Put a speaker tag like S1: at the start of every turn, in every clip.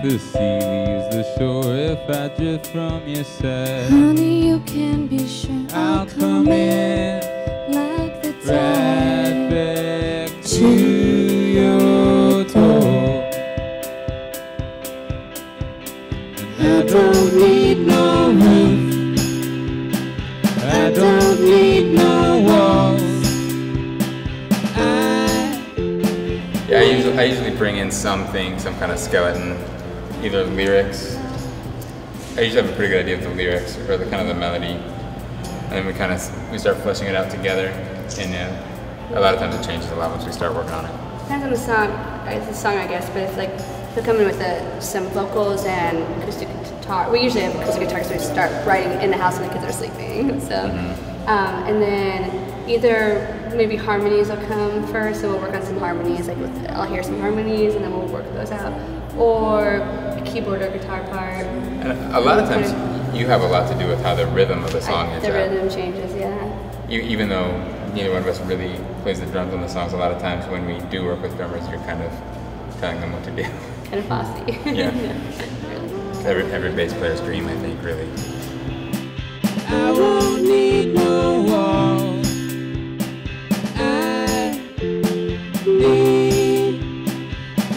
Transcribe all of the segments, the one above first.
S1: the sea leaves the shore if I drift from your side.
S2: Honey, you can be sure
S1: I'll come in
S2: like the
S1: right
S2: tide
S1: back to your door. And I don't need no roof, I don't need no walls.
S3: Yeah, I usually bring in something, some kind of skeleton, either lyrics. I usually have a pretty good idea of the lyrics or the kind of the melody, and then we start fleshing it out together. And a lot of times it changes a lot once we start working on it.
S4: Depends on the song. It's a song, I guess, but it's like he'll come in with some vocals and acoustic guitar. We usually have acoustic guitar, so we start writing in the house when the kids are sleeping. So, and then either maybe harmonies will come first, so we'll work on some harmonies. Like I'll hear some harmonies, and then we'll work those out. Or a keyboard or guitar part.
S3: And a lot of times you have a lot to do with how the rhythm of the song is.
S4: The rhythm changes, yeah.
S3: Even though neither one of us really plays the drums on the songs, a lot of times when we do work with drummers, you're kind of telling them what to do.
S4: Kind of bossy.
S3: Yeah. Every bass player's dream, I think, really.
S1: I won't need no walls. I need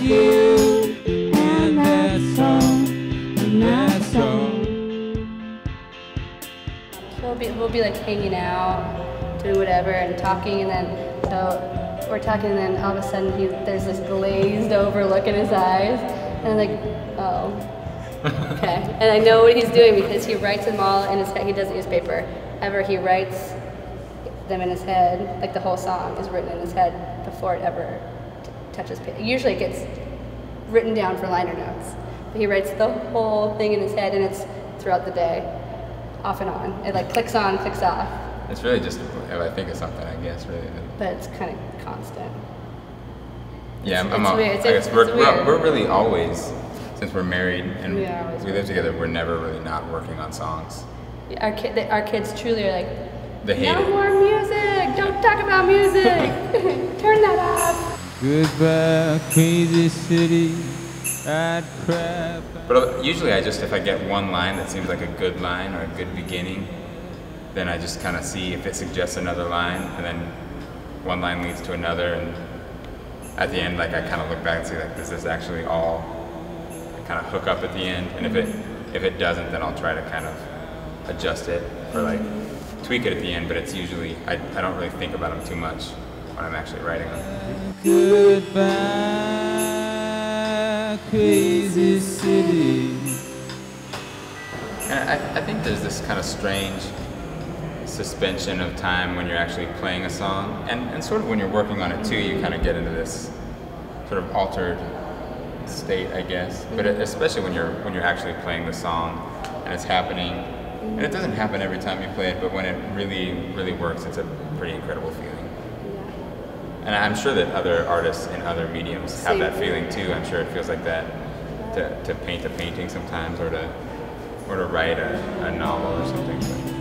S1: you and that song, and that song.
S4: So we'll be like hanging out, doing whatever, and talking, and then we're talking, and then all of a sudden there's this glazed over look in his eyes, and I'm like, oh. Okay, and I know what he's doing because he writes them all in his head. He doesn't use paper ever. He writes them in his head, like the whole song is written in his head before it ever touches paper. Usually it gets written down for liner notes, but he writes the whole thing in his head, and it's throughout the day, off and on. It like clicks on, clicks off.
S3: It's really just if I think of something, I guess, really.
S4: But it's kind of constant.
S3: Yeah,
S4: weird.
S3: I guess we're really always. Since we're married and we live together, we're never really not working on songs.
S4: Our kids truly are like,
S3: they hate
S4: no
S3: it.
S4: more music! Don't talk about music! Turn that off!
S1: Goodbye, crazy city, I'd crap.
S3: But usually if I get one line that seems like a good line or a good beginning, then I just kind of see if it suggests another line, and then one line leads to another, and at the end, like I kind of look back and see like, is this actually all kind of hook up at the end? And if it doesn't, then I'll try to kind of adjust it or like tweak it at the end, but it's usually I don't really think about them too much when I'm actually writing them.
S1: Goodbye, crazy city.
S3: And I think there's this kind of strange suspension of time when you're actually playing a song, and sort of when you're working on it too, you kind of get into this sort of altered state, I guess. But especially when you're actually playing the song and it's happening, and it doesn't happen every time you play it, but when it really, really works, it's a pretty incredible feeling. And I'm sure that other artists in other mediums have that feeling too. I'm sure it feels like that to paint a painting sometimes, or to write a novel or something. But